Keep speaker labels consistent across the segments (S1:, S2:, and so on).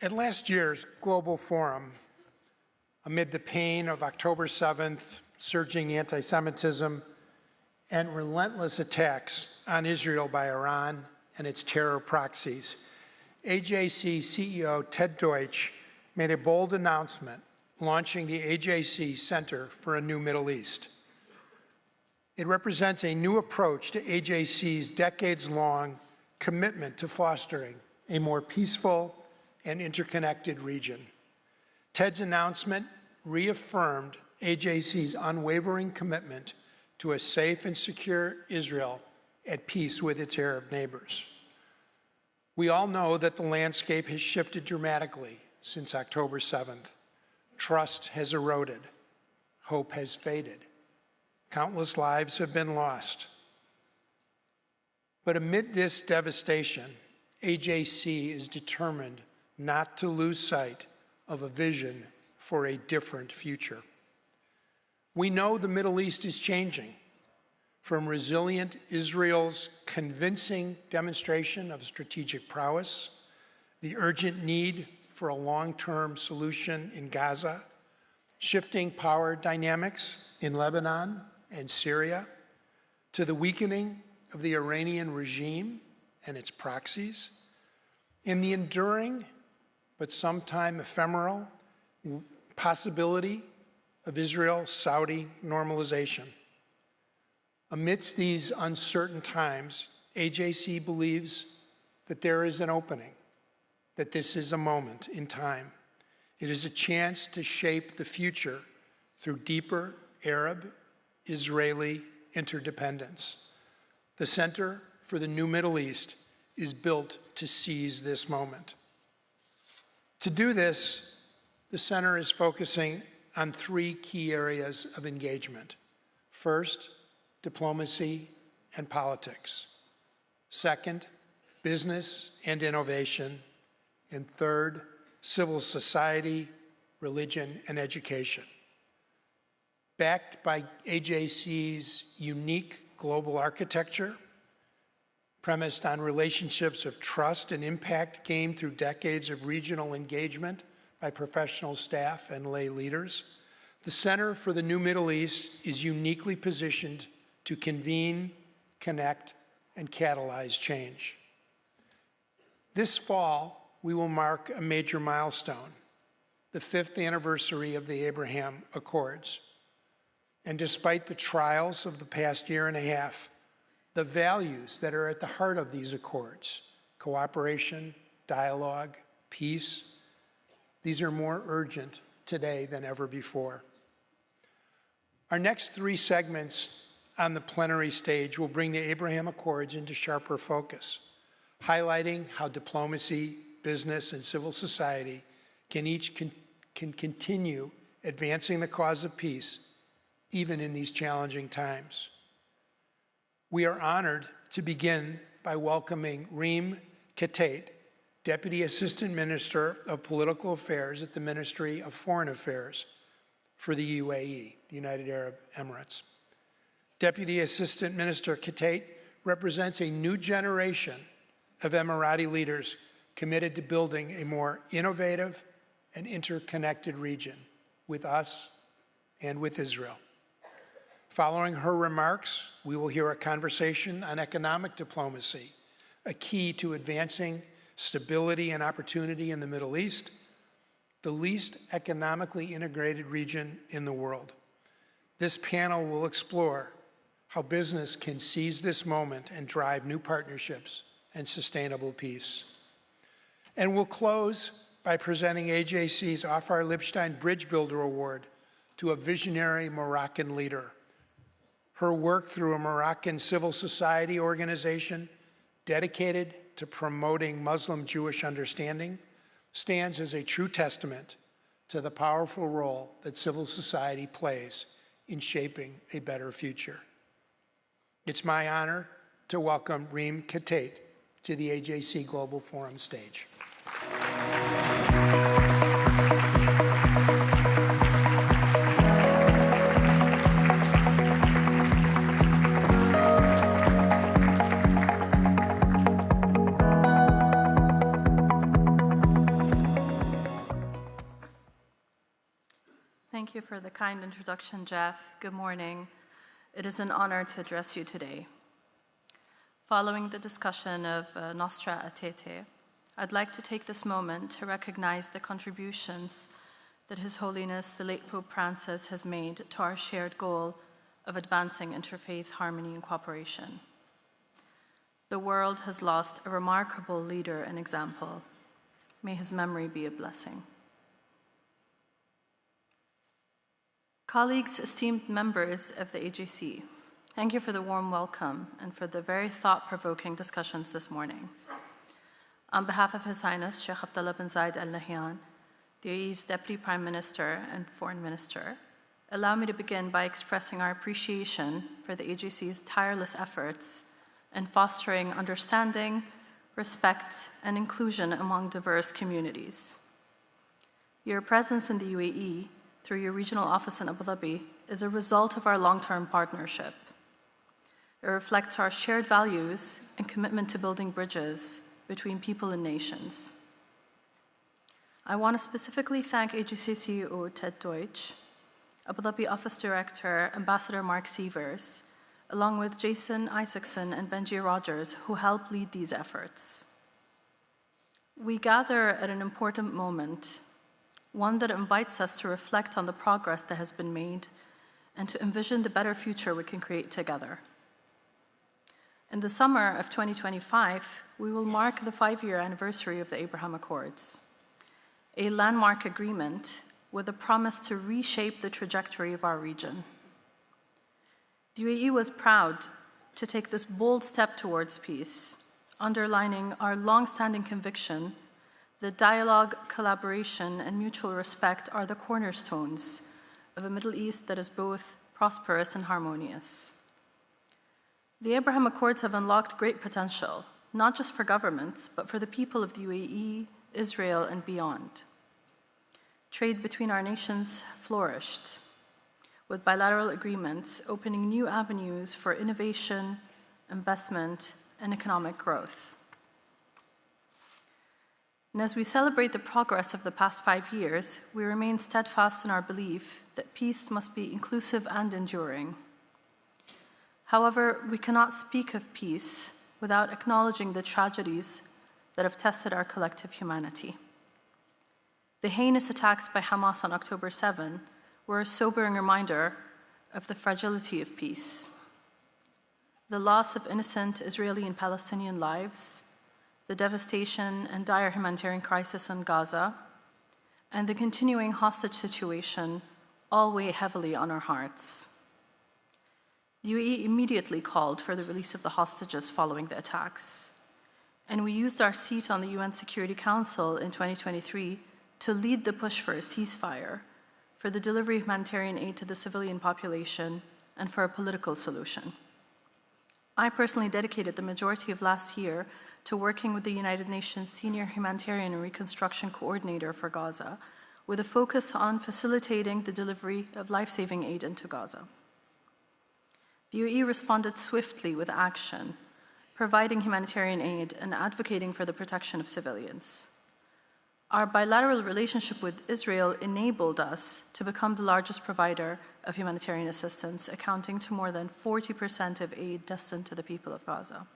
S1: At last year's Global Forum, amid the pain of October 7th, surging anti-Semitism, and relentless attacks on Israel by Iran and its terror proxies, AJC CEO Ted Deutsch made a bold announcement launching the AJC Center for a New Middle East. It represents a new approach to AJC's decades-long commitment to fostering a more peaceful and interconnected region. Ted's announcement reaffirmed AJC's unwavering commitment to a safe and secure Israel at peace with its Arab neighbors. We all know that the landscape has shifted dramatically since October 7th. Trust has eroded. Hope has faded. Countless lives have been lost. But amid this devastation, AJC is determined not to lose sight of a vision for a different future. We know the Middle East is changing. From resilient Israel's convincing demonstration of strategic prowess, the urgent need for a long-term solution in Gaza, shifting power dynamics in Lebanon and Syria, to the weakening of the Iranian regime and its proxies, and the enduring but sometime ephemeral possibility of Israel-Saudi normalization. Amidst these uncertain times, AJC believes that there is an opening, that this is a moment in time. It is a chance to shape the future through deeper Arab-Israeli interdependence. The Center for the New Middle East is built to seize this moment. To do this, the Center is focusing on three key areas of engagement. First, diplomacy and politics. Second, business and innovation. And third, civil society, religion, and education. Backed by AJC's unique global architecture, premised on relationships of trust and impact gained through decades of regional engagement by professional staff and lay leaders, the Center for the New Middle East is uniquely positioned to convene, connect, and catalyze change. This fall, we will mark a major milestone, the 5th anniversary of the Abraham Accords. And despite the trials of the past year and a half, the values that are at the heart of these accords, cooperation, dialogue, peace, these are more urgent today than ever before. Our next three segments on the plenary stage will bring the Abraham Accords into sharper focus, highlighting how diplomacy, business, and civil society can continue advancing the cause of peace, even in these challenging times. We are honored to begin by welcoming Reem Ketait, Deputy Assistant Minister of Political Affairs at the Ministry of Foreign Affairs for the UAE, the United Arab Emirates. Deputy Assistant Minister Ketait represents a new generation of Emirati leaders committed to building a more innovative and interconnected region with us and with Israel. Following her remarks, we will hear a conversation on economic diplomacy, a key to advancing stability and opportunity in the Middle East, the least economically integrated region in the world. This panel will explore how business can seize this moment and drive new partnerships and sustainable peace. And we'll close by presenting AJC's Afar Lipstein Bridge Builder Award to a visionary Moroccan leader. Her work through a Moroccan civil society organization dedicated to promoting Muslim-Jewish understanding stands as a true testament to the powerful role that civil society plays in shaping a better future. It's my honor to welcome Reem Ketait to the AJC Global Forum stage.
S2: Thank you for the kind introduction, Jeff. Good morning. It is an honor to address you today. Following the discussion of Nostra Aetate, I'd like to take this moment to recognize the contributions that His Holiness the late Pope Francis has made to our shared goal of advancing interfaith harmony and cooperation. The world has lost a remarkable leader and example. May his memory be a blessing. Colleagues, esteemed members of the AJC, thank you for the warm welcome and for the very thought-provoking discussions this morning. On behalf of His Highness Sheikh Abdullah bin Zayed Al Nahyan, the UAE's Deputy Prime Minister and Foreign Minister, allow me to begin by expressing our appreciation for the AJC's tireless efforts in fostering understanding, respect, and inclusion among diverse communities. Your presence in the UAE through your regional office in Abu Dhabi is a result of our long-term partnership. It reflects our shared values and commitment to building bridges between people and nations. I want to specifically thank AJC CEO Ted Deutsch, Abu Dhabi Office Director Ambassador Mark Sievers, along with Jason Isaacson and Benji Rogers, who helped lead these efforts. We gather at an important moment, one that invites us to reflect on the progress that has been made and to envision the better future we can create together. In the summer of 2025, we will mark the 5-year anniversary of the Abraham Accords, a landmark agreement with a promise to reshape the trajectory of our region. The UAE was proud to take this bold step towards peace, underlining our long-standing conviction that dialogue, collaboration, and mutual respect are the cornerstones of a Middle East that is both prosperous and harmonious. The Abraham Accords have unlocked great potential, not just for governments, but for the people of the UAE, Israel, and beyond. Trade between our nations flourished, with bilateral agreements opening new avenues for innovation, investment, and economic growth. And as we celebrate the progress of the past 5 years, we remain steadfast in our belief that peace must be inclusive and enduring. However, we cannot speak of peace without acknowledging the tragedies that have tested our collective humanity. The heinous attacks by Hamas on October 7 were a sobering reminder of the fragility of peace. The loss of innocent Israeli and Palestinian lives, the devastation and dire humanitarian crisis in Gaza, and the continuing hostage situation all weigh heavily on our hearts. The UAE immediately called for the release of the hostages following the attacks, and we used our seat on the UN Security Council in 2023 to lead the push for a ceasefire, for the delivery of humanitarian aid to the civilian population, and for a political solution. I personally dedicated the majority of last year to working with the United Nations Senior Humanitarian and Reconstruction Coordinator for Gaza, with a focus on facilitating the delivery of life-saving aid into Gaza. The UAE responded swiftly with action, providing humanitarian aid and advocating for the protection of civilians. Our bilateral relationship with Israel enabled us to become the largest provider of humanitarian assistance, accounting to more than 40% of aid destined to the people of Gaza.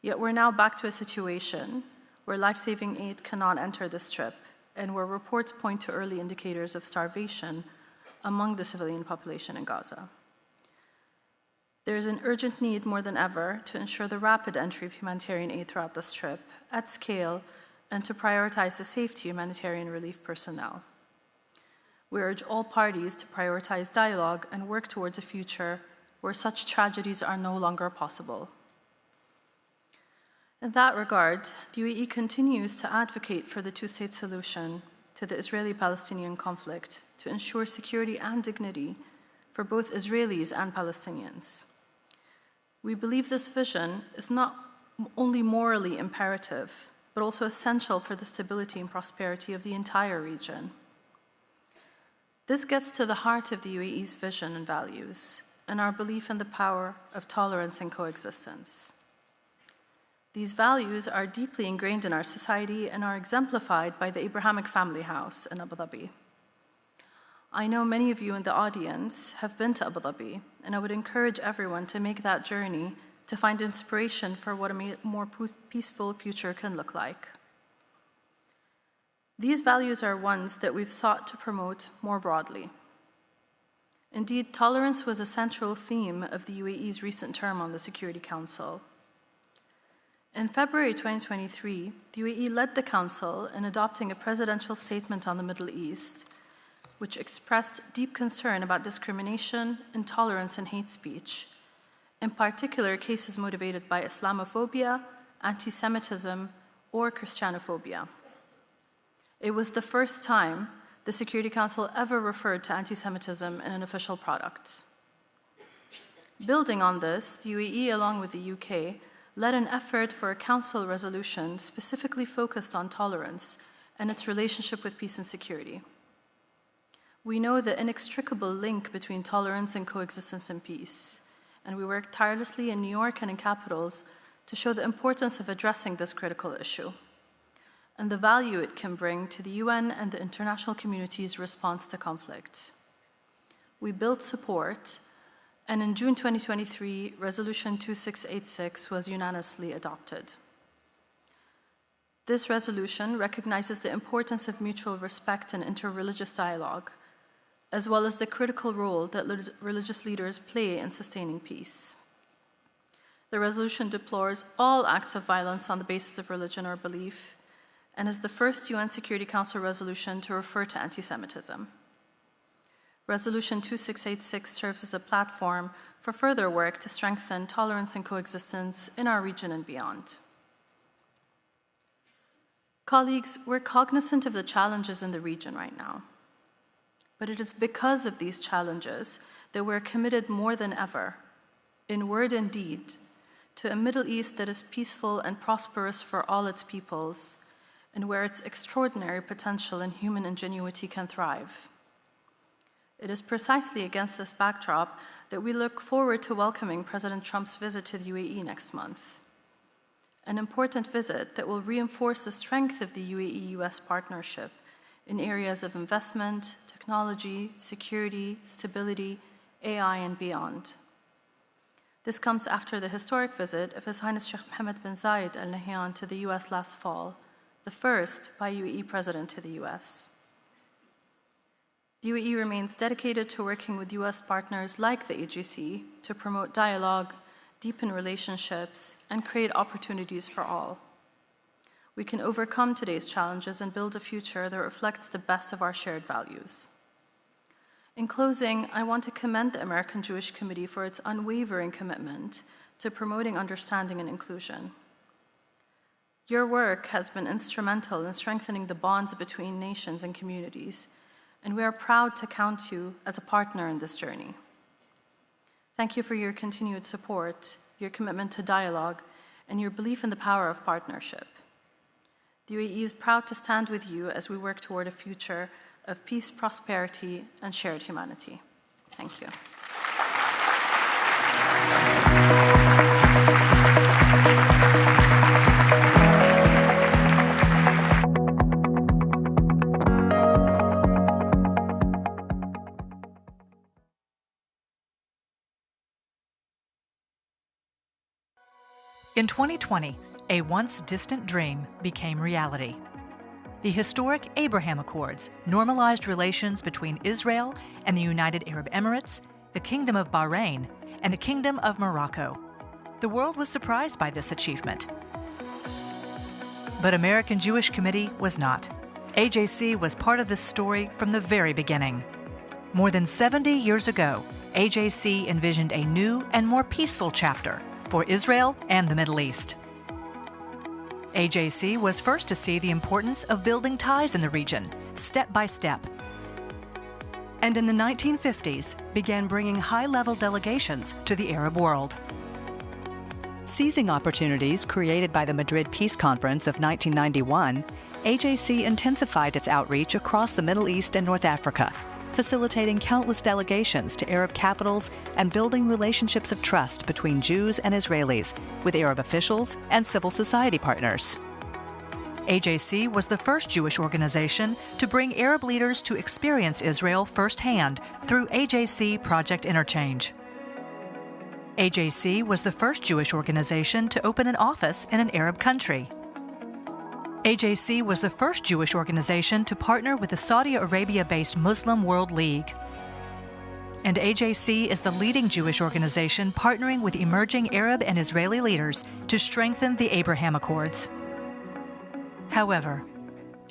S2: Yet we're now back to a situation where life-saving aid cannot enter the Strip, and where reports point to early indicators of starvation among the civilian population in Gaza. There is an urgent need more than ever to ensure the rapid entry of humanitarian aid throughout the Strip at scale and to prioritize the safety of humanitarian relief personnel. We urge all parties to prioritize dialogue and work towards a future where such tragedies are no longer possible. In that regard, the UAE continues to advocate for the two-state solution to the Israeli-Palestinian conflict to ensure security and dignity for both Israelis and Palestinians. We believe this vision is not only morally imperative, but also essential for the stability and prosperity of the entire region. This gets to the heart of the UAE's vision and values, and our belief in the power of tolerance and coexistence. These values are deeply ingrained in our society and are exemplified by the Abrahamic family house in Abu Dhabi. I know many of you in the audience have been to Abu Dhabi, and I would encourage everyone to make that journey to find inspiration for what a more peaceful future can look like. These values are ones that we've sought to promote more broadly. Indeed, tolerance was a central theme of the UAE's recent term on the Security Council. In February 2023, the UAE led the Council in adopting a presidential statement on the Middle East, which expressed deep concern about discrimination, intolerance, and hate speech, in particular cases motivated by Islamophobia, anti-Semitism, or Christianophobia. It was the first time the Security Council ever referred to anti-Semitism in an official product. Building on this, the UAE, along with the UK, led an effort for a Council resolution specifically focused on tolerance and its relationship with peace and security. We know the inextricable link between tolerance and coexistence and peace, and we work tirelessly in New York and in capitals to show the importance of addressing this critical issue and the value it can bring to the UN and the international community's response to conflict. We built support, and in June 2023, Resolution 2686 was unanimously adopted. This resolution recognizes the importance of mutual respect and interreligious dialogue, as well as the critical role that religious leaders play in sustaining peace. The resolution deplores all acts of violence on the basis of religion or belief, and is the first UN Security Council resolution to refer to anti-Semitism. Resolution 2686 serves as a platform for further work to strengthen tolerance and coexistence in our region and beyond. Colleagues, we're cognizant of the challenges in the region right now. But it is because of these challenges that we're committed more than ever, in word and deed, to a Middle East that is peaceful and prosperous for all its peoples, and where its extraordinary potential and human ingenuity can thrive. It is precisely against this backdrop that we look forward to welcoming President Trump's visit to the UAE next month, an important visit that will reinforce the strength of the UAE-US partnership in areas of investment, technology, security, stability, AI, and beyond. This comes after the historic visit of His Highness Sheikh Mohammed bin Zayed Al Nahyan to the US last fall, the first by UAE president to the US. The UAE remains dedicated to working with US partners like the AJC to promote dialogue, deepen relationships, and create opportunities for all. We can overcome today's challenges and build a future that reflects the best of our shared values. In closing, I want to commend the American Jewish Committee for its unwavering commitment to promoting understanding and inclusion. Your work has been instrumental in strengthening the bonds between nations and communities, and we are proud to count you as a partner in this journey. Thank you for your continued support, your commitment to dialogue, and your belief in the power of partnership. The UAE is proud to stand with you as we work toward a future of peace, prosperity, and shared humanity. Thank you.
S3: In 2020, a once distant dream became reality. The historic Abraham Accords normalized relations between Israel and the United Arab Emirates, the Kingdom of Bahrain, and the Kingdom of Morocco. The world was surprised by this achievement. But American Jewish Committee was not. AJC was part of this story from the very beginning. More than 70 years ago, AJC envisioned a new and more peaceful chapter for Israel and the Middle East. AJC was first to see the importance of building ties in the region, step by step. And in the 1950s, began bringing high-level delegations to the Arab world. Seizing opportunities created by the Madrid Peace Conference of 1991, AJC intensified its outreach across the Middle East and North Africa, facilitating countless delegations to Arab capitals and building relationships of trust between Jews and Israelis, with Arab officials and civil society partners. AJC was the first Jewish organization to bring Arab leaders to experience Israel firsthand through AJC Project Interchange. AJC was the first Jewish organization to open an office in an Arab country. AJC was the first Jewish organization to partner with the Saudi Arabia-based Muslim World League. And AJC is the leading Jewish organization partnering with emerging Arab and Israeli leaders to strengthen the Abraham Accords. However,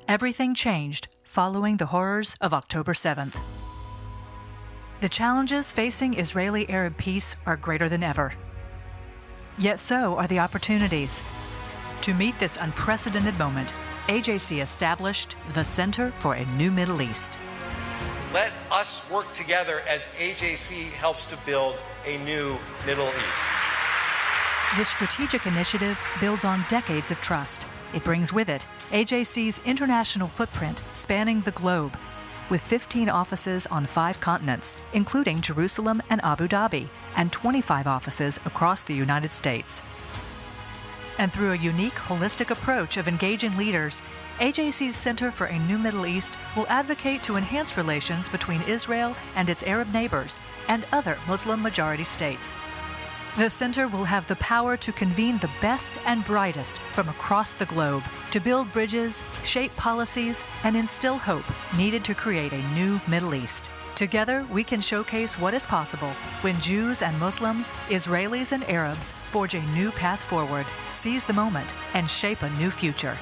S3: everything changed following the horrors of October 7th. The challenges facing Israeli-Arab peace are greater than ever. Yet so are the opportunities. To meet this unprecedented moment, AJC established the Center for a New Middle East.
S4: Let us work together as AJC helps to build a new Middle East.
S3: This strategic initiative builds on decades of trust. It brings with it AJC's international footprint spanning the globe, with 15 offices on 5 continents, including Jerusalem and Abu Dhabi, and 25 offices across the United States. And through a unique, holistic approach of engaging leaders, AJC's Center for a New Middle East will advocate to enhance relations between Israel and its Arab neighbors and other Muslim-majority states. The center will have the power to convene the best and brightest from across the globe to build bridges, shape policies, and instill hope needed to create a new Middle East. Together, we can showcase what is possible when Jews and Muslims, Israelis and Arabs forge a new path forward, seize the moment, and shape a new future.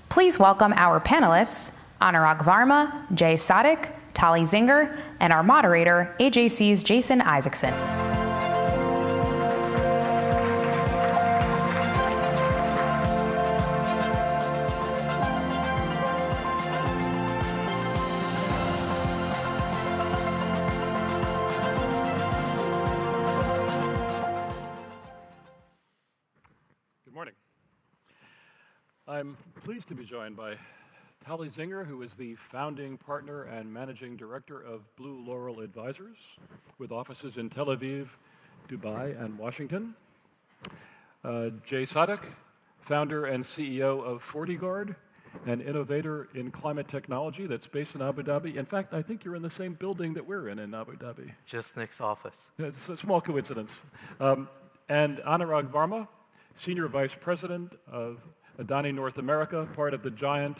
S5: Please welcome our panelists, Anurag Varma, Jay Sadik, Tali Zinger, and our moderator, AJC's Jason Isaacson.
S6: Good morning. I'm pleased to be joined by Tali Zinger, who is the founding partner and managing director of Blue Laurel Advisors, with offices in Tel Aviv, Dubai, and Washington. Jay Sadik, founder and CEO of FortiGuard, an innovator in climate technology that's based in Abu Dhabi. In fact, I think you're in the same building that we're in Abu Dhabi.
S7: Just next office.
S6: It's a small coincidence. And Anurag Varma, senior vice president of Adani North America, part of the giant,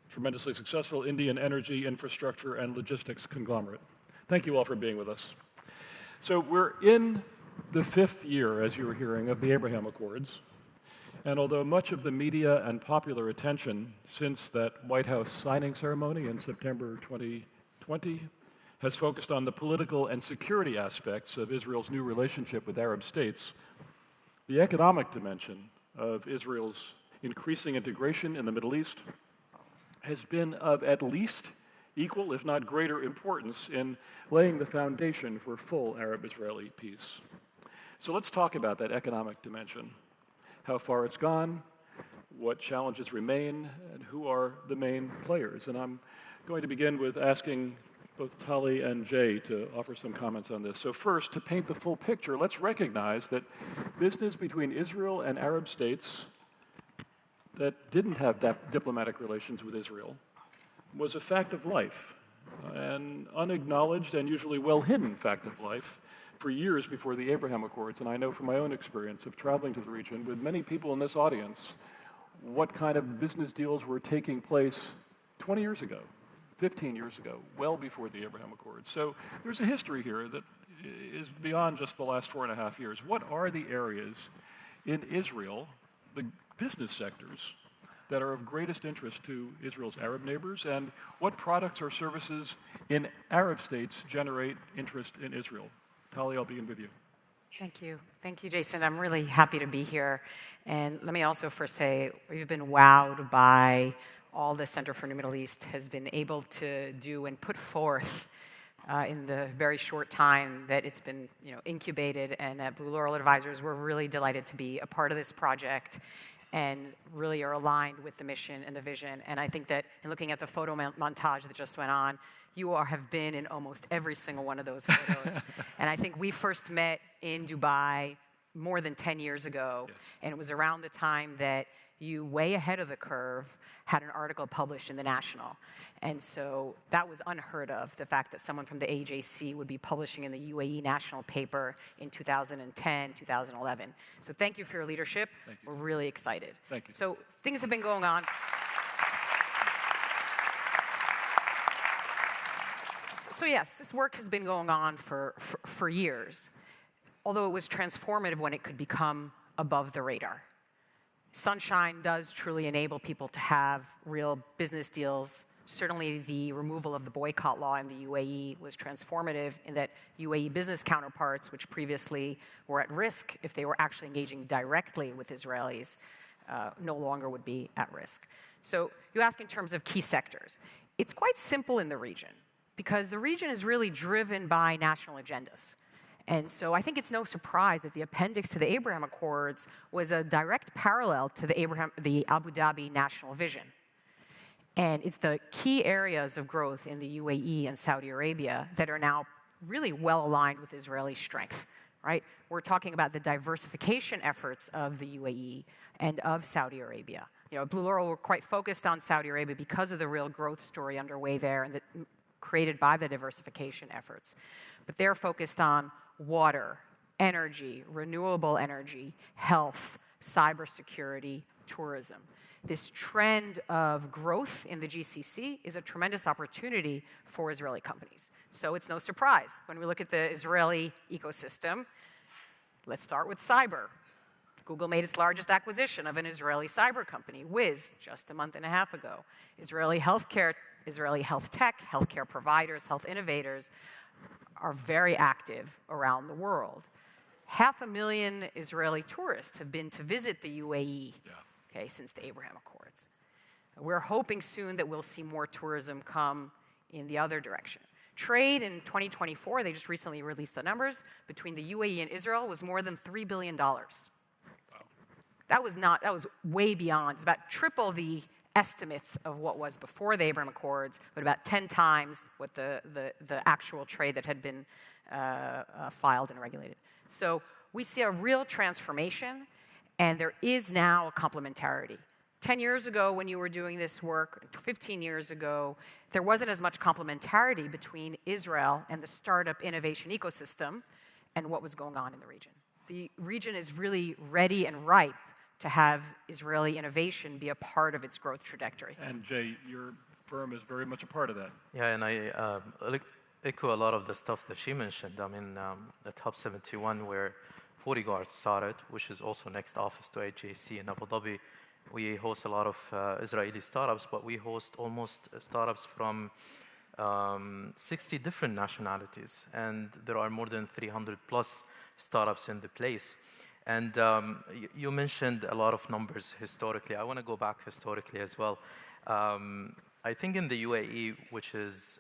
S6: tremendously successful Indian energy, infrastructure, and logistics conglomerate. Thank you all for being with us. So we're in the 5th year, as you were hearing, of the Abraham Accords. And although much of the media and popular attention since that White House signing ceremony in September 2020 has focused on the political and security aspects of Israel's new relationship with Arab states, the economic dimension of Israel's increasing integration in the Middle East has been of at least equal, if not greater, importance in laying the foundation for full Arab-Israeli peace. So let's talk about that economic dimension, how far it's gone, what challenges remain, and who are the main players. And I'm going to begin with asking both Tali and Jay to offer some comments on this. So first, to paint the full picture, let's recognize that business between Israel and Arab states that didn't have diplomatic relations with Israel was a fact of life, an unacknowledged and usually well-hidden fact of life for years before the Abraham Accords. And I know from my own experience of traveling to the region with many people in this audience what kind of business deals were taking place 20 years ago, 15 years ago, well before the Abraham Accords. So there's a history here that is beyond just the last 4.5 years. What are the areas in Israel, the business sectors, that are of greatest interest to Israel's Arab neighbors, and what products or services in Arab states generate interest in Israel? Tali, I'll begin with you.
S8: Thank you. Thank you, Jason. I'm really happy to be here. And let me also first say, we've been wowed by all the Center for the Middle East has been able to do and put forth in the very short time that it's been incubated. And at Blue Laurel Advisors, we're really delighted to be a part of this project and really are aligned with the mission and the vision. And I think that in looking at the photo montage that just went on, you all have been in almost every single one of those photos. And I think we first met in Dubai more than 10 years ago. Yes. And it was around the time that you, way ahead of the curve, had an article published in the National. And so that was unheard of, the fact that someone from the AJC would be publishing in the UAE national paper in 2010, 2011. So thank you for your leadership.
S6: Thank you.
S8: We're really excited.
S6: Thank you.
S8: So things have been going on. So yes, this work has been going on for years, although it was transformative when it could become above the radar. Sunshine does truly enable people to have real business deals. Certainly the removal of the boycott law in the UAE was transformative in that UAE business counterparts, which previously were at risk if they were actually engaging directly with Israelis, no longer would be at risk. So you ask in terms of key sectors. It's quite simple in the region, because the region is really driven by national agendas. And so I think it's no surprise that the appendix to the Abraham Accords was a direct parallel to the Abu Dhabi national vision. And it's the key areas of growth in the UAE and Saudi Arabia that are now really well aligned with Israeli strength, right? We're talking about the diversification efforts of the UAE and of Saudi Arabia. You know, Blue Laurel were quite focused on Saudi Arabia because of the real growth story underway there and created by the diversification efforts. But they're focused on water, energy, renewable energy, health, cybersecurity, tourism. This trend of growth in the GCC is a tremendous opportunity for Israeli companies. So it's no surprise when we look at the Israeli ecosystem. Let's start with cyber. Google made its largest acquisition of an Israeli cyber company, Wiz, just a month and a half ago. Israeli healthcare, Israeli health tech, healthcare providers, health innovators are very active around the world. 500,000 Israeli tourists have been to visit the UAE since the Abraham Accords. We're hoping soon that we'll see more tourism come in the other direction. Trade in 2024, they just recently released the numbers, between the UAE and Israel was more than $3 billion. Wow. That was way beyond. It's about triple the estimates of what was before the Abraham Accords, but about 10 times what the actual trade that had been filed and regulated. So we see a real transformation, and there is now a complementarity. 10 years ago, when you were doing this work, 15 years ago, there wasn't as much complementarity between Israel and the startup innovation ecosystem and what was going on in the region. The region is really ready and ripe to have Israeli innovation be a part of its growth trajectory.
S6: And Jay, your firm is very much a part of that.
S7: Yeah, and I echo a lot of the stuff that she mentioned. I mean, at Hub 71, where 40 Guard started, which is also next office to AJC in Abu Dhabi, we host a lot of Israeli startups, but we host almost startups from 60 different nationalities, and there are more than 300 plus startups in the place. And you mentioned a lot of numbers historically. I want to go back historically as well. I think in the UAE, which is,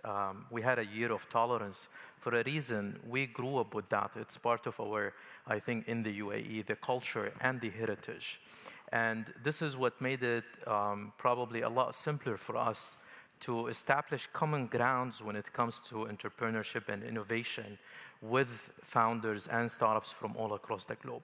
S7: we had a year of tolerance for a reason. We grew up with that. It's part of our, I think, in the UAE, the culture and the heritage. And this is what made it probably a lot simpler for us to establish common grounds when it comes to entrepreneurship and innovation with founders and startups from all across the globe.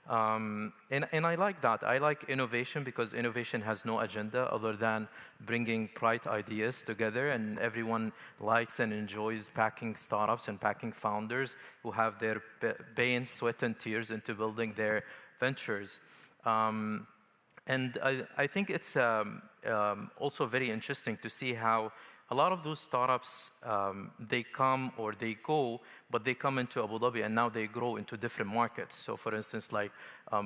S7: And I like that. I like innovation because innovation has no agenda other than bringing bright ideas together, and everyone likes and enjoys backing startups and backing founders who have their pain, sweat, and tears into building their ventures. And I think it's also very interesting to see how a lot of those startups, they come or they go, but they come into Abu Dhabi and now they grow into different markets. So for instance, like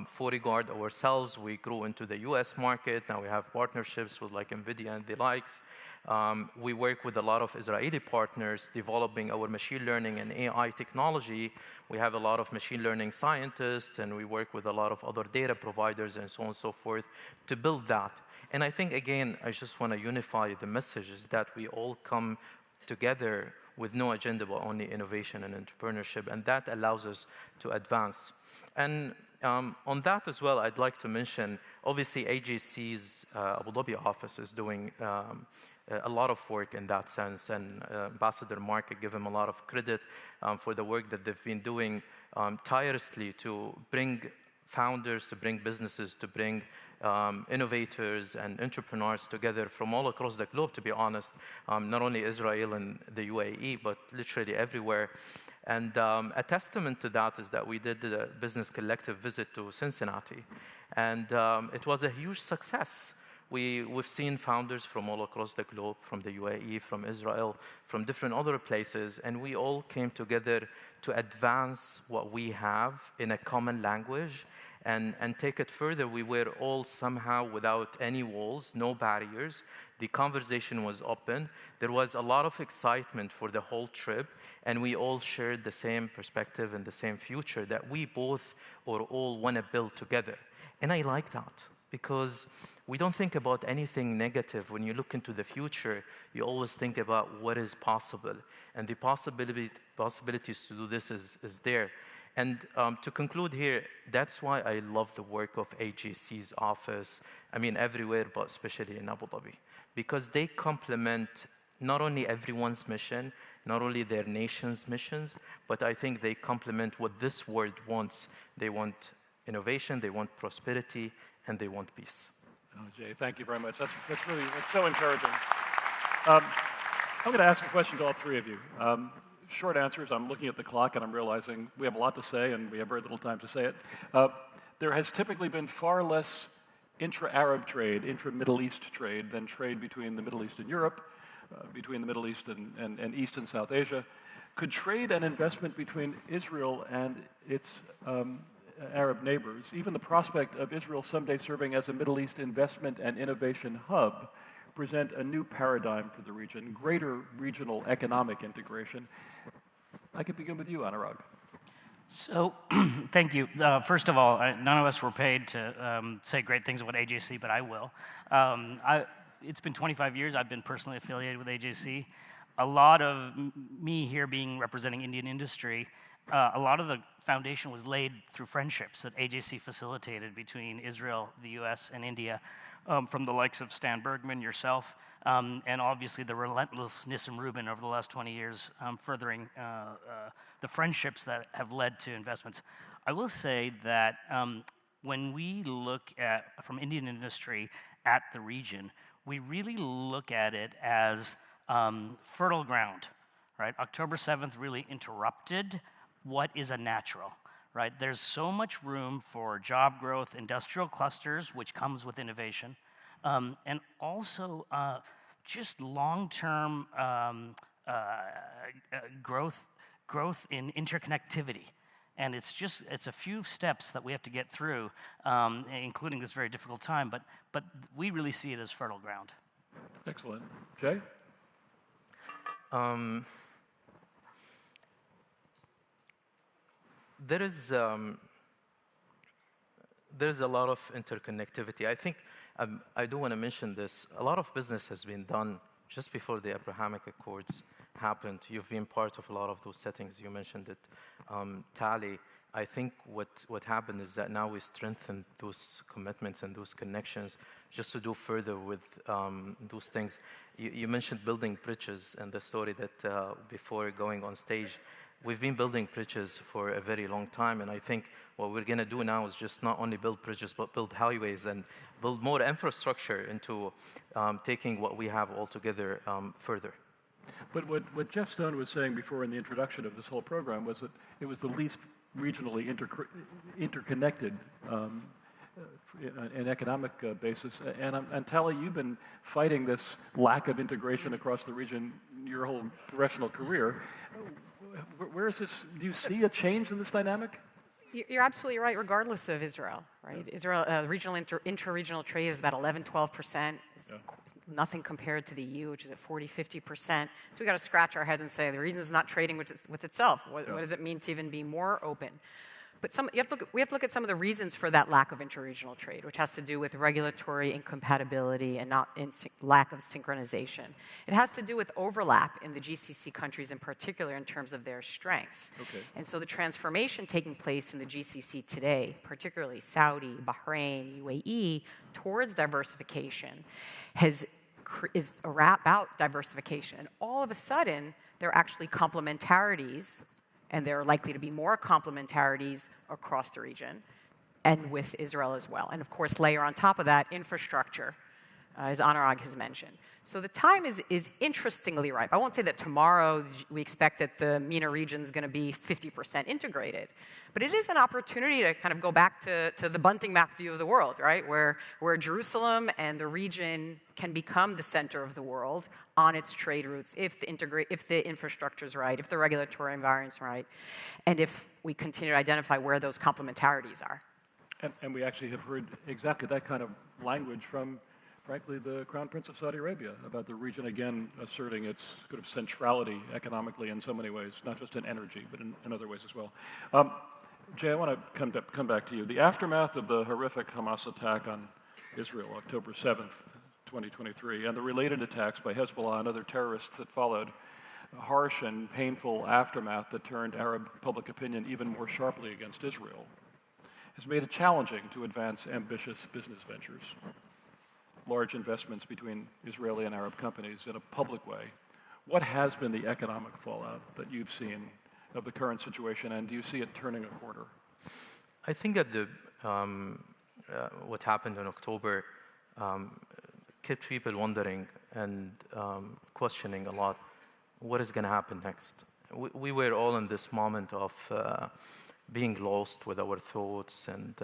S7: 40 Guard ourselves, we grew into the US market. Now we have partnerships with like NVIDIA and the likes. We work with a lot of Israeli partners developing our machine learning and AI technology. We have a lot of machine learning scientists, and we work with a lot of other data providers and so on and so forth to build that. And I think, again, I just want to unify the messages that we all come together with no agenda but only innovation and entrepreneurship, and that allows us to advance. And on that as well, I'd like to mention obviously AJC's Abu Dhabi office is doing a lot of work in that sense, and Ambassador Mark, I give him a lot of credit for the work that they've been doing tirelessly to bring founders, to bring businesses, to bring innovators and entrepreneurs together from all across the globe, to be honest, not only Israel and the UAE, but literally everywhere. And a testament to that is that we did the Business Collective visit to Cincinnati, and it was a huge success. We've seen founders from all across the globe, from the UAE, from Israel, from different other places, and we all came together to advance what we have in a common language and take it further. We were all somehow without any walls, no barriers. The conversation was open. There was a lot of excitement for the whole trip, and we all shared the same perspective and the same future that we both or all want to build together. And I like that, because we don't think about anything negative. When you look into the future, you always think about what is possible. And the possibilities to do this is there. And to conclude here, that's why I love the work of AJC's office, I mean everywhere, but especially in Abu Dhabi. Because they complement not only everyone's mission, not only their nation's missions, but I think they complement what this world wants. They want innovation, they want prosperity, and they want peace.
S6: Oh, Jay, thank you very much. That's so encouraging. I'm going to ask a question to all three of you. Short answers. I'm looking at the clock and I'm realizing we have a lot to say and we have very little time to say it. There has typically been far less intra-Arab trade, intra-Middle East trade than trade between the Middle East and Europe, between the Middle East and East and South Asia. Could trade and investment between Israel and its Arab neighbors, even the prospect of Israel someday serving as a Middle East investment and innovation hub, present a new paradigm for the region, greater regional economic integration? I could begin with you, Anurag.
S9: So, thank you. First of all, none of us were paid to say great things about AJC, but I will. It's been 25 years I've been personally affiliated with AJC. A lot of me here representing Indian industry, a lot of the foundation was laid through friendships that AJC facilitated between Israel, the US, and India, from the likes of Stan Bergman, yourself, and obviously the relentless Nissim Rubin over the last 20 years, furthering the friendships that have led to investments. I will say that when we look at, from Indian industry at the region, we really look at it as fertile ground, right? October 7th really interrupted what is a natural, right? There's so much room for job growth, industrial clusters, which comes with innovation, and also just long-term growth in interconnectivity. And it's a few steps that we have to get through, including this very difficult time, but we really see it as fertile ground.
S6: Excellent. Jay?
S7: There is a lot of interconnectivity. I think I do want to mention this. A lot of business has been done just before the Abrahamic Accords happened. You've been part of a lot of those settings. You mentioned it, Tali. I think what happened is that now we strengthen those commitments and those connections just to do further with those things. You mentioned building bridges and the story that before going on stage, we've been building bridges for a very long time, and I think what we're going to do now is just not only build bridges, but build highways and build more infrastructure into taking what we have all together further.
S6: But what Jeff Stone was saying before in the introduction of this whole program was that it was the least regionally interconnected an economic basis. And Tali, you've been fighting this lack of integration across the region your whole professional career. Where is this? Do you see a change in this dynamic?
S8: You're absolutely right, regardless of Israel, right? Israel, regional, inter-regional trade is about 11-12%. It's nothing compared to the EU, which is at 40-50%. So we got to scratch our heads and say, the region is not trading with itself. What does it mean to even be more open? But we have to look at some of the reasons for that lack of interregional trade, which has to do with regulatory incompatibility and lack of synchronization. It has to do with overlap in the GCC countries in particular in terms of their strengths. Okay. And so the transformation taking place in the GCC today, particularly Saudi, Bahrain, UAE, towards diversification is about diversification. And all of a sudden, there are actually complementarities, and there are likely to be more complementarities across the region and with Israel as well. And of course, layer on top of that, infrastructure, as Anurag has mentioned. So the time is interestingly ripe. I won't say that tomorrow we expect that the MENA region is going to be 50% integrated, but it is an opportunity to kind of go back to the bunting map view of the world, right? Where Jerusalem and the region can become the center of the world on its trade routes if the infrastructure is right, if the regulatory environment is right, and if we continue to identify where those complementarities are.
S6: And we actually have heard exactly that kind of language from, frankly, the Crown Prince of Saudi Arabia about the region again asserting its sort of centrality economically in so many ways, not just in energy, but in other ways as well. Jay, I want to come back to you. The aftermath of the horrific Hamas attack on Israel, October 7th, 2023, and the related attacks by Hezbollah and other terrorists that followed, a harsh and painful aftermath that turned Arab public opinion even more sharply against Israel, has made it challenging to advance ambitious business ventures. Large investments between Israeli and Arab companies in a public way. What has been the economic fallout that you've seen of the current situation, and do you see it turning a quarter?
S7: I think that what happened in October kept people wondering and questioning a lot, what is going to happen next? We were all in this moment of being lost with our thoughts, and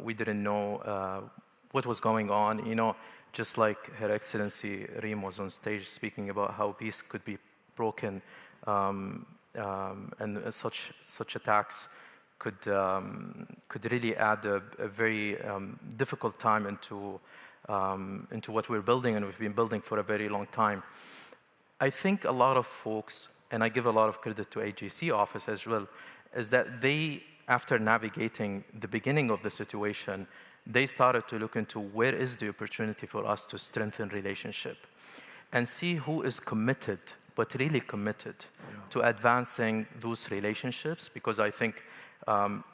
S7: we didn't know what was going on. You know, just like Her Excellency Reem was on stage speaking about how peace could be broken, and such attacks could really add a very difficult time into what we're building, and we've been building for a very long time. I think a lot of folks, and I give a lot of credit to AJC office as well, is that they, after navigating the beginning of the situation, they started to look into where is the opportunity for us to strengthen relationship and see who is committed, but really committed to advancing those relationships, because I think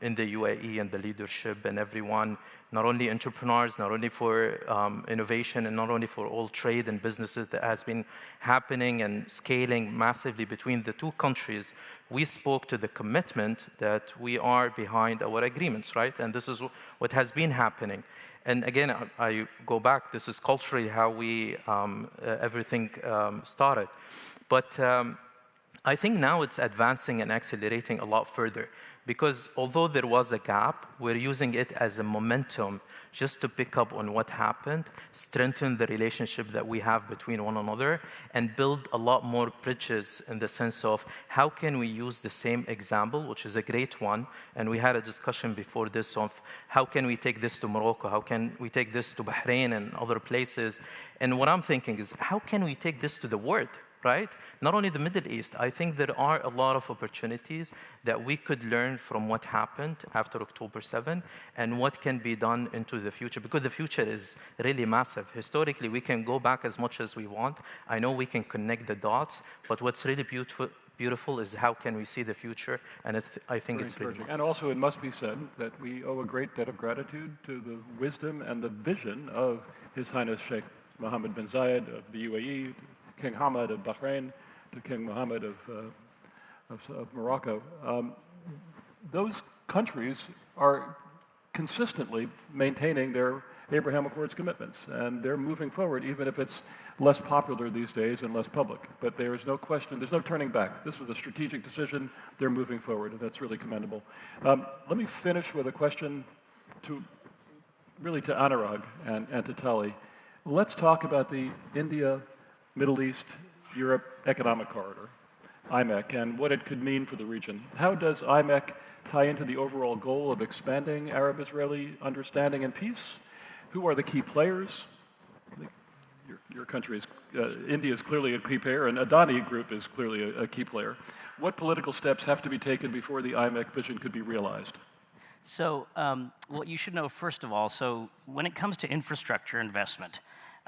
S7: in the UAE and the leadership and everyone, not only entrepreneurs, not only for innovation, and not only for all trade and businesses that has been happening and scaling massively between the two countries, we spoke to the commitment that we are behind our agreements, right? And this is what has been happening. And again, I go back, this is culturally how we, everything started. But I think now it's advancing and accelerating a lot further, because although there was a gap, we're using it as a momentum just to pick up on what happened, strengthen the relationship that we have between one another, and build a lot more bridges in the sense of how can we use the same example, which is a great one, and we had a discussion before this of how can we take this to Morocco, how can we take this to Bahrain and other places, and what I'm thinking is how can we take this to the world, right? Not only the Middle East, I think there are a lot of opportunities that we could learn from what happened after October 7 and what can be done into the future, because the future is really massive. Historically, we can go back as much as we want. I know we can connect the dots, but what's really beautiful is how can we see the future, and I think it's really
S6: And also, it must be said that we owe a great debt of gratitude to the wisdom and the vision of His Highness Sheikh Mohammed bin Zayed of the UAE, King Hamad of Bahrain, to King Mohammed of Morocco. Those countries are consistently maintaining their Abraham Accords commitments, and they're moving forward, even if it's less popular these days and less public. But there is no question, there's no turning back. This was a strategic decision. They're moving forward, and that's really commendable. Let me finish with a question really to Anurag and to Tali. Let's talk about the India, Middle East, Europe Economic Corridor, IMEC, and what it could mean for the region. How does IMEC tie into the overall goal of expanding Arab-Israeli understanding and peace? Who are the key players? your country is, India is clearly a key player, and Adani Group is clearly a key player. What political steps have to be taken before the IMEC vision could be realized?
S9: So, what you should know, first of all, so when it comes to infrastructure investment,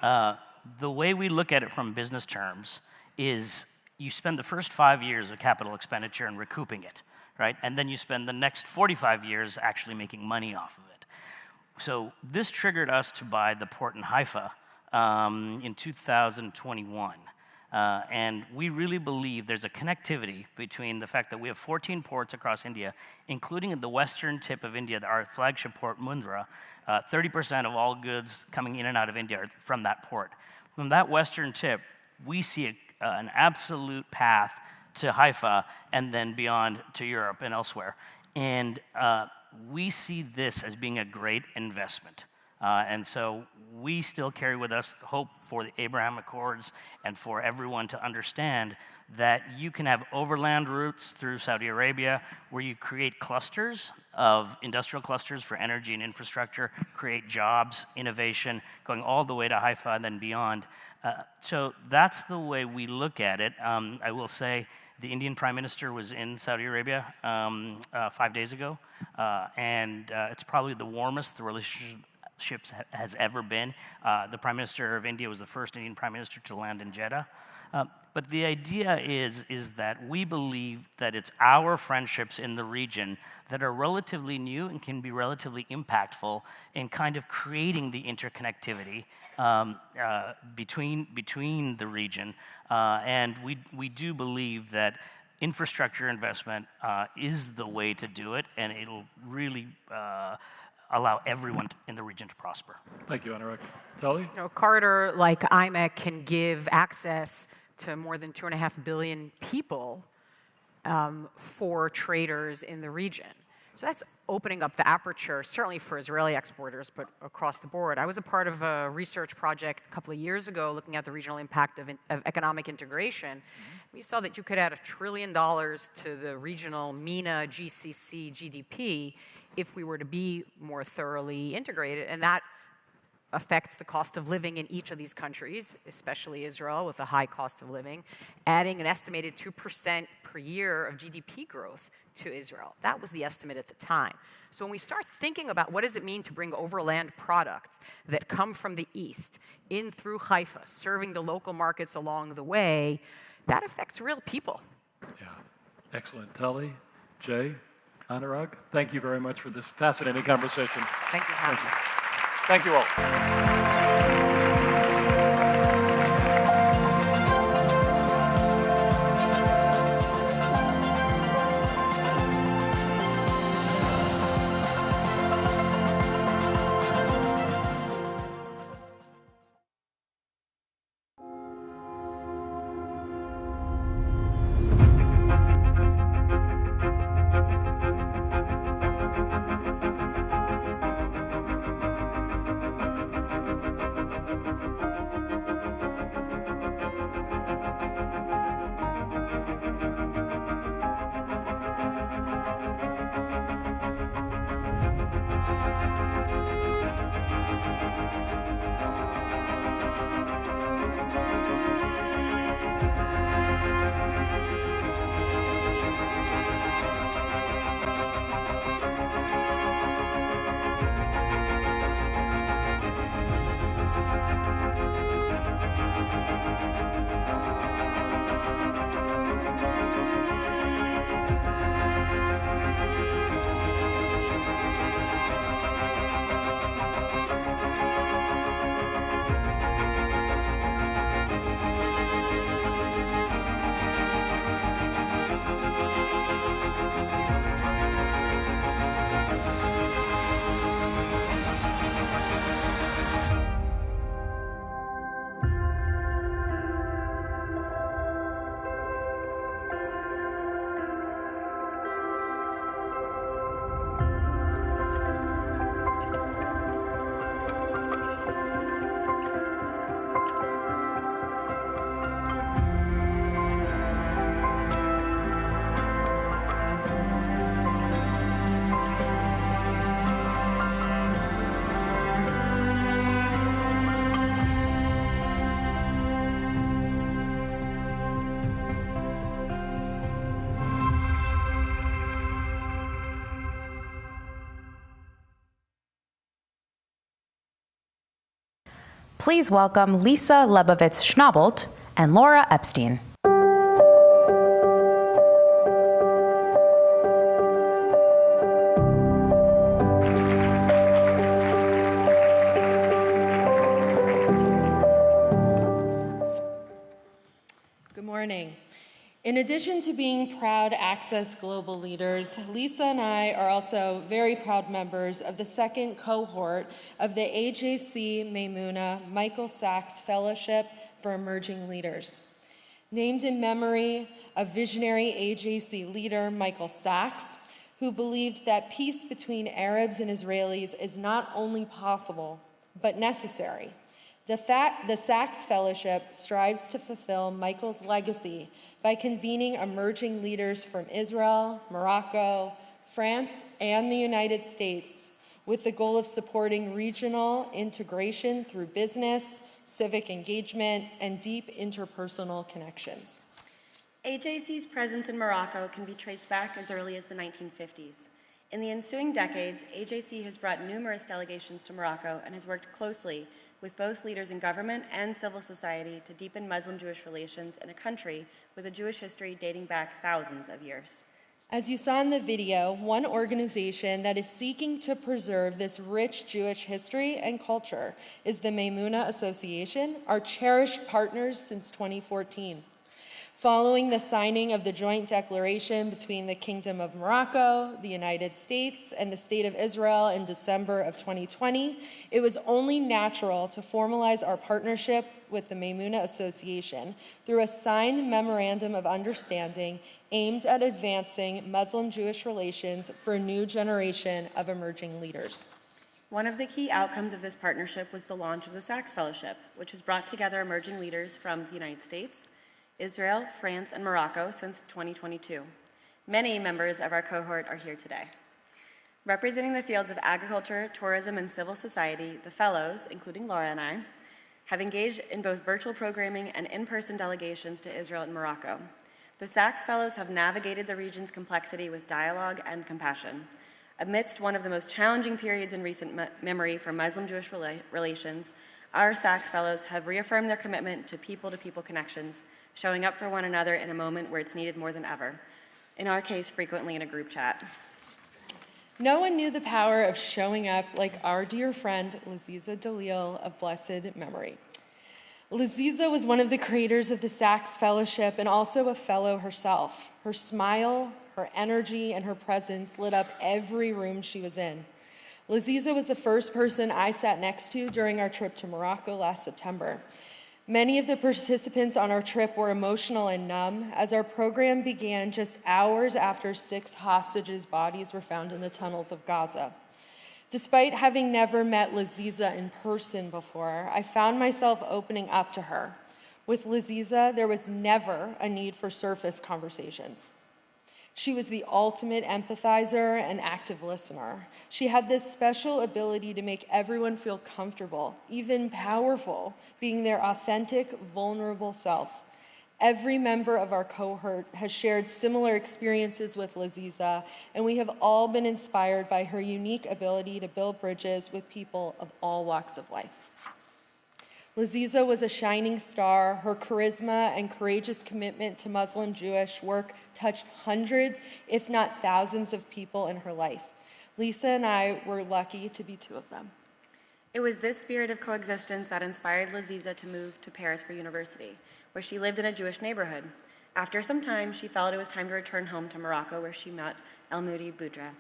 S9: the way we look at it from business terms is you spend the first 5 years of capital expenditure and recouping it, right? And then you spend the next 45 years actually making money off of it. So this triggered us to buy the port in Haifa in 2021. And we really believe there's a connectivity between the fact that we have 14 ports across India, including in the western tip of India, our flagship port, Mundra. 30% of all goods coming in and out of India are from that port. From that western tip, we see an absolute path to Haifa and then beyond to Europe and elsewhere. And we see this as being a great investment. And so we still carry with us the hope for the Abraham Accords and for everyone to understand that you can have overland routes through Saudi Arabia where you create clusters of industrial clusters for energy and infrastructure, create jobs, innovation, going all the way to Haifa and then beyond. So that's the way we look at it. I will say the Indian Prime Minister was in Saudi Arabia 5 days ago, and it's probably the warmest the relationship has ever been. The Prime Minister of India was the first Indian Prime Minister to land in Jeddah. But the idea is that we believe that it's our friendships in the region that are relatively new and can be relatively impactful in kind of creating the interconnectivity between the region. And we do believe that infrastructure investment is the way to do it, and it'll really allow everyone in the region to prosper.
S6: Thank you, Anurag. Tali?
S8: You know, a corridor like IMEC can give access to more than 2.5 billion people for traders in the region. So that's opening up the aperture, certainly for Israeli exporters, but across the board. I was a part of a research project a couple of years ago looking at the regional impact of economic integration. We saw that you could add $1 trillion to the regional MENA GCC GDP if we were to be more thoroughly integrated, and that affects the cost of living in each of these countries, especially Israel with a high cost of living, adding an estimated 2% per year of GDP growth to Israel. That was the estimate at the time. So when we start thinking about what does it mean to bring overland products that come from the east in through Haifa, serving the local markets along the way, that affects real people.
S6: Yeah, excellent. Tali, Jay, Anurag, thank you very much for this fascinating conversation.
S8: Thank you for having me.
S6: Thank you all.
S5: Please welcome Lisa Lebovitz-Schnabelt and Laura Epstein.
S10: Good morning. In addition to being proud Access Global leaders, Lisa and I are also very proud members of the second cohort of the AJC Maimuna Michael Sachs Fellowship for Emerging Leaders. Named in memory of visionary AJC leader Michael Sachs, who believed that peace between Arabs and Israelis is not only possible, but necessary. The Sachs Fellowship strives to fulfill Michael's legacy by convening emerging leaders from Israel, Morocco, France, and the United States with the goal of supporting regional integration through business, civic engagement, and deep interpersonal connections.
S11: AJC's presence in Morocco can be traced back as early as the 1950s. In the ensuing decades, AJC has brought numerous delegations to Morocco and has worked closely with both leaders in government and civil society to deepen Muslim-Jewish relations in a country with a Jewish history dating back thousands of years.
S10: As you saw in the video, one organization that is seeking to preserve this rich Jewish history and culture is the Maimuna Association, our cherished partners since 2014. Following the signing of the joint declaration between the Kingdom of Morocco, the United States, and the State of Israel in December of 2020, it was only natural to formalize our partnership with the Maimuna Association through a signed memorandum of understanding aimed at advancing Muslim-Jewish relations for a new generation of emerging leaders.
S11: One of the key outcomes of this partnership was the launch of the Sachs Fellowship, which has brought together emerging leaders from the United States, Israel, France, and Morocco since 2022. Many members of our cohort are here today. Representing the fields of agriculture, tourism, and civil society, the fellows, including Laura and I, have engaged in both virtual programming and in-person delegations to Israel and Morocco. The Sachs Fellows have navigated the region's complexity with dialogue and compassion. Amidst one of the most challenging periods in recent memory for Muslim-Jewish relations, our Sachs Fellows have reaffirmed their commitment to people-to-people connections, showing up for one another in a moment where it's needed more than ever. In our case, frequently in a group chat.
S10: No one knew the power of showing up like our dear friend, Laziza Dalil of blessed memory. Laziza was one of the creators of the Sachs Fellowship and also a fellow herself. Her smile, her energy, and her presence lit up every room she was in. Laziza was the first person I sat next to during our trip to Morocco last September. Many of the participants on our trip were emotional and numb as our program began just hours after 6 hostages' bodies were found in the tunnels of Gaza. Despite having never met Laziza in person before, I found myself opening up to her. With Laziza, there was never a need for surface conversations. She was the ultimate empathizer and active listener. She had this special ability to make everyone feel comfortable, even powerful, being their authentic, vulnerable self. Every member of our cohort has shared similar experiences with Laziza, and we have all been inspired by her unique ability to build bridges with people of all walks of life. Laziza was a shining star. Her charisma and courageous commitment to Muslim-Jewish work touched hundreds, if not thousands, of people in her life. Lisa and I were lucky to be 2 of them.
S11: It was this spirit of coexistence that inspired Laziza to move to Paris for university, where she lived in a Jewish neighborhood. After some time, she felt it was time to return home to Morocco, where she met El Moudi Boudra,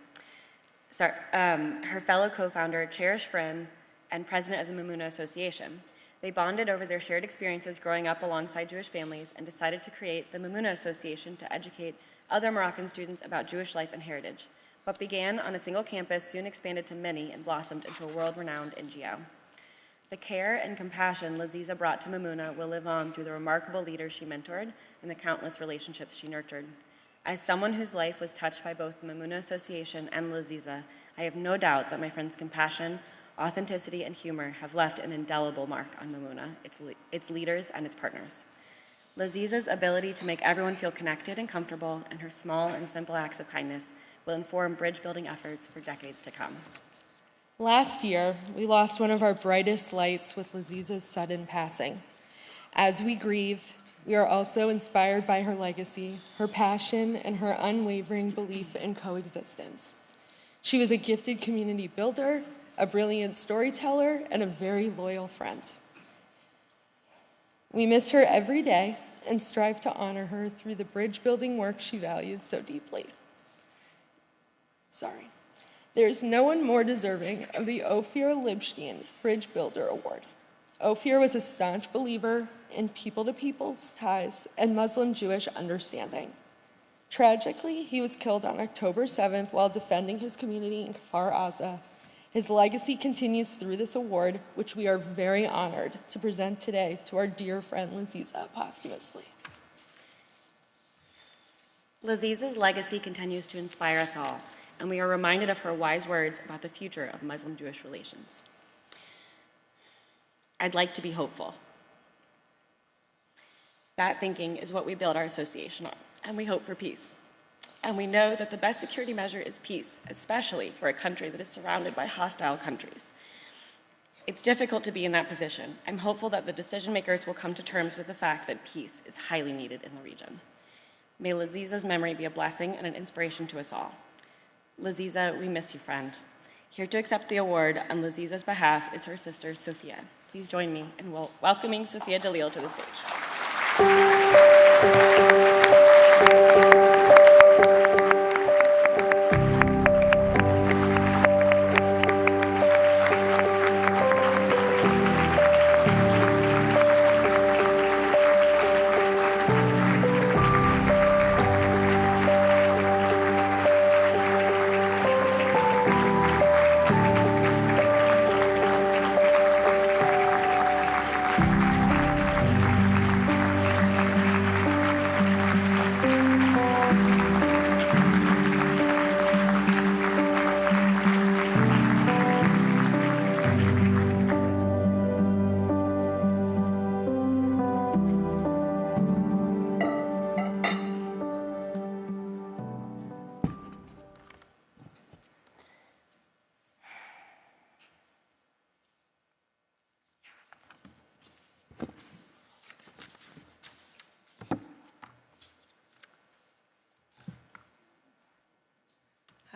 S11: her fellow co-founder, cherished friend, and president of the Maimuna Association. They bonded over their shared experiences growing up alongside Jewish families and decided to create the Maimuna Association to educate other Moroccan students about Jewish life and heritage. What began on a single campus soon expanded to many and blossomed into a world-renowned NGO. The care and compassion Laziza brought to Maimuna will live on through the remarkable leaders she mentored and the countless relationships she nurtured. As someone whose life was touched by both the Maimuna Association and Laziza, I have no doubt that my friend's compassion, authenticity, and humor have left an indelible mark on Maimuna, its leaders, and its partners. Laziza's ability to make everyone feel connected and comfortable, and her small and simple acts of kindness will inform bridge-building efforts for decades to come.
S10: Last year, we lost one of our brightest lights with Laziza's sudden passing. As we grieve, we are also inspired by her legacy, her passion, and her unwavering belief in coexistence. She was a gifted community builder, a brilliant storyteller, and a very loyal friend. We miss her every day and strive to honor her through the bridge building work she valued so deeply. There is no one more deserving of the Ophir Libstein Bridge Builder Award. Ophir was a staunch believer in people-to-people ties and Muslim-Jewish understanding. Tragically, he was killed on October 7th while defending his community in Kfar Aza. His legacy continues through this award, which we are very honored to present today to our dear friend Laziza posthumously.
S11: Laziza's legacy continues to inspire us all, and we are reminded of her wise words about the future of Muslim-Jewish relations. I'd like to be hopeful. That thinking is what we build our association on, and we hope for peace. And we know that the best security measure is peace, especially for a country that is surrounded by hostile countries. It's difficult to be in that position. I'm hopeful that the decision makers will come to terms with the fact that peace is highly needed in the region. May Laziza's memory be a blessing and an inspiration to us all. Laziza, we miss you, friend. Here to accept the award on Laziza's behalf is her sister, Sophia. Please join me in welcoming Sophia Dalil to the stage.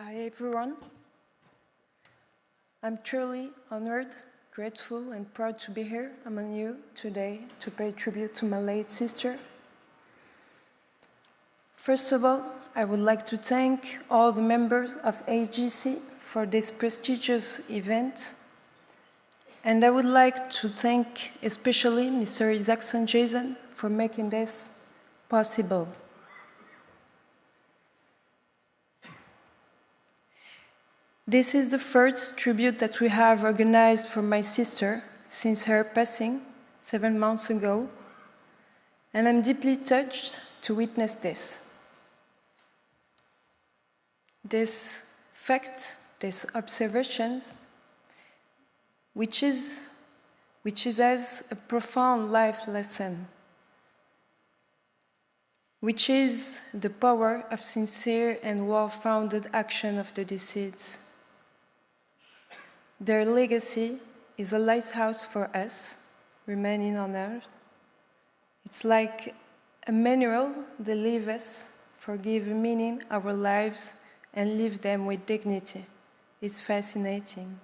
S12: Hi everyone. I'm truly honored, grateful and proud to be here among you today to pay tribute to my late sister. First of all, I would like to thank all the members of AJC for this prestigious event. And I would like to thank especially Mr. Isaacson Jason for making this possible. This is the first tribute that we have organized for my sister since her passing 7 months ago, and I'm deeply touched to witness this. This fact, this observation, which is as a profound life lesson, which is the power of sincere and well-founded action of the deceased. Their legacy is a lighthouse for us, remaining on earth. It's like a manual that leaves us for giving meaning our lives and live them with dignity. It's fascinating.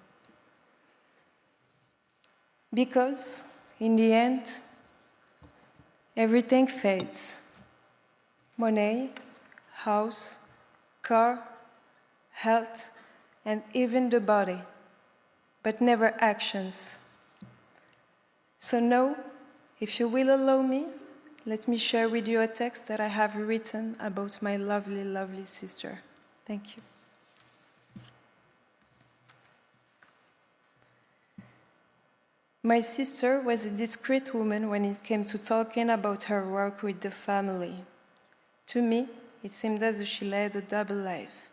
S12: Because, in the end, everything fades. Money, house, car, health, and even the body, but never actions. So now, if you will allow me, let me share with you a text that I have written about my lovely, lovely sister. Thank you. My sister was a discreet woman when it came to talking about her work with the family. To me, it seemed as if she led a double life.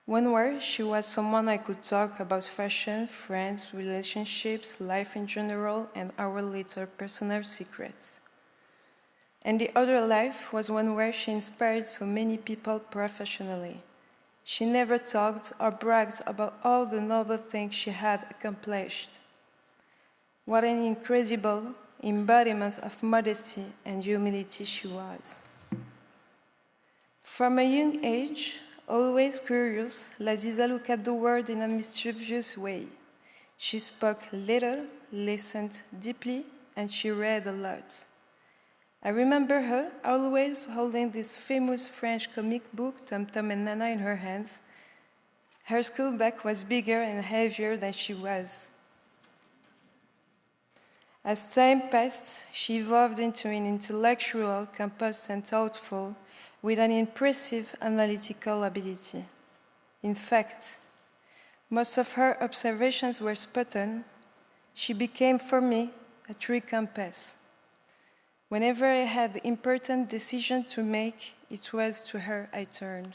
S12: One where she was someone I could talk about fashion, friends, relationships, life in general, and our little personal secrets. And the other life was one where she inspired so many people professionally. She never talked or bragged about all the noble things she had accomplished. What an incredible embodiment of modesty and humility she was. From a young age, always curious, Laziza looked at the world in a mischievous way. She spoke little, listened deeply, and she read a lot. I remember her always holding this famous French comic book, Tom Tom and Nana, in her hands. Her school bag was bigger and heavier than she was. As time passed, she evolved into an intellectual, composed and thoughtful, with an impressive analytical ability. In fact, most of her observations were spot on. She became, for me, a true compass. Whenever I had important decisions to make, it was to her I turned.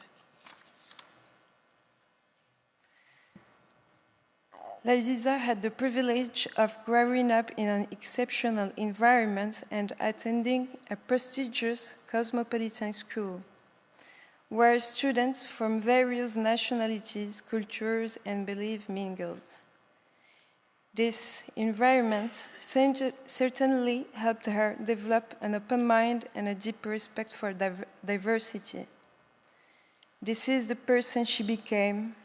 S12: Laziza had the privilege of growing up in an exceptional environment and attending a prestigious cosmopolitan school, where students from various nationalities, cultures, and beliefs mingled. This environment certainly helped her develop an open mind and a deep respect for diversity. This is the person she became,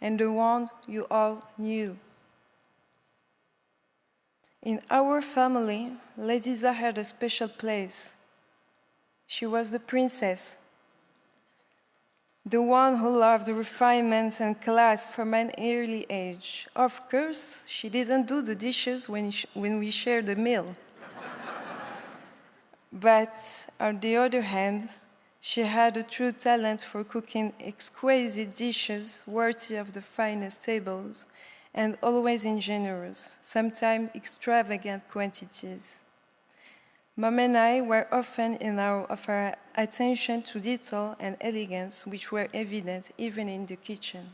S12: and the one you all knew. In our family, Laziza had a special place. She was the princess, the one who loved refinement and class from an early age. Of course, she didn't do the dishes when we shared a meal. But on the other hand, she had a true talent for cooking exquisite dishes worthy of the finest tables and always in generous, sometimes extravagant quantities. Mom and I were often in awe of her attention to detail and elegance, which were evident even in the kitchen.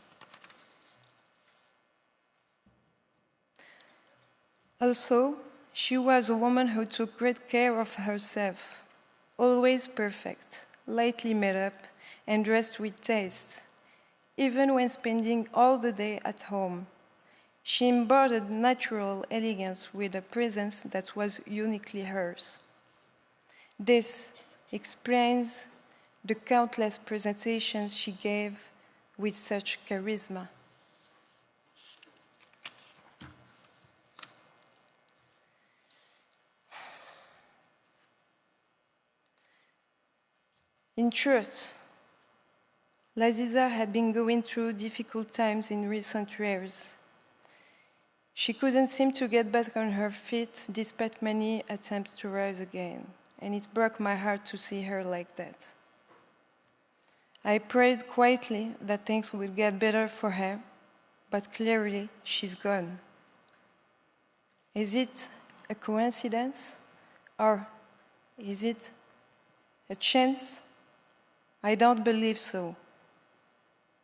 S12: Also, she was a woman who took great care of herself, always perfect, lightly made up, and dressed with taste. Even when spending all the day at home, she embodied natural elegance with a presence that was uniquely hers. This explains the countless presentations she gave with such charisma. In truth, Laziza had been going through difficult times in recent years. She couldn't seem to get back on her feet despite many attempts to rise again, and it broke my heart to see her like that. I prayed quietly that things would get better for her, but clearly she's gone. Is it a coincidence, or is it a chance? I don't believe so.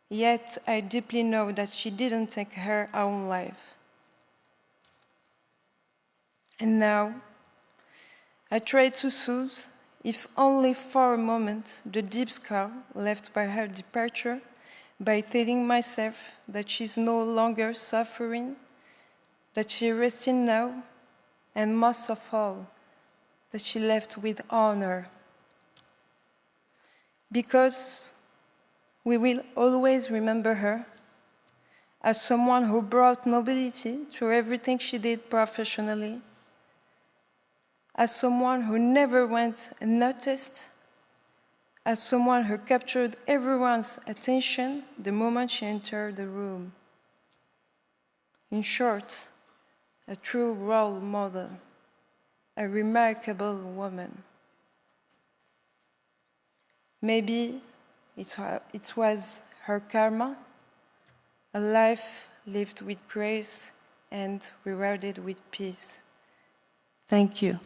S12: Yet I deeply know that she didn't take her own life. And now, I try to soothe, if only for a moment, the deep scar left by her departure by telling myself that she's no longer suffering, that she's resting now, and most of all, that she left with honor. Because we will always remember her as someone who brought nobility to everything she did professionally, as someone who never went unnoticed, as someone who captured everyone's attention the moment she entered the room. In short, a true role model, a remarkable woman. Maybe it was her karma, a life lived with grace and rewarded with peace. Thank you.